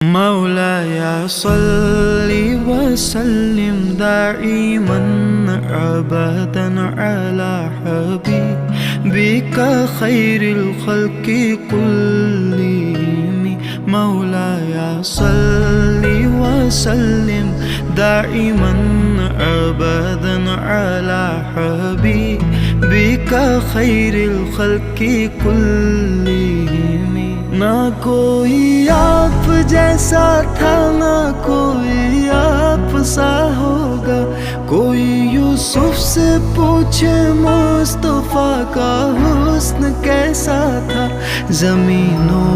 मौलाया सल्लि वसल्लिम दाइमन अबदन अला हबीबिका खैरिल खल्क़ि कुल्लिहिम। मौलाया सल्लि वसल्लिम दाइमन अबदन अला हबीबिका खैरिल खल्क़ि कुल्लिहिम। ना कोई आप जैसा था, ना कोई आप सा होगा। कोई यूसुफ से पूछे मुस्तफा का हुस्न कैसा था। ज़मीनों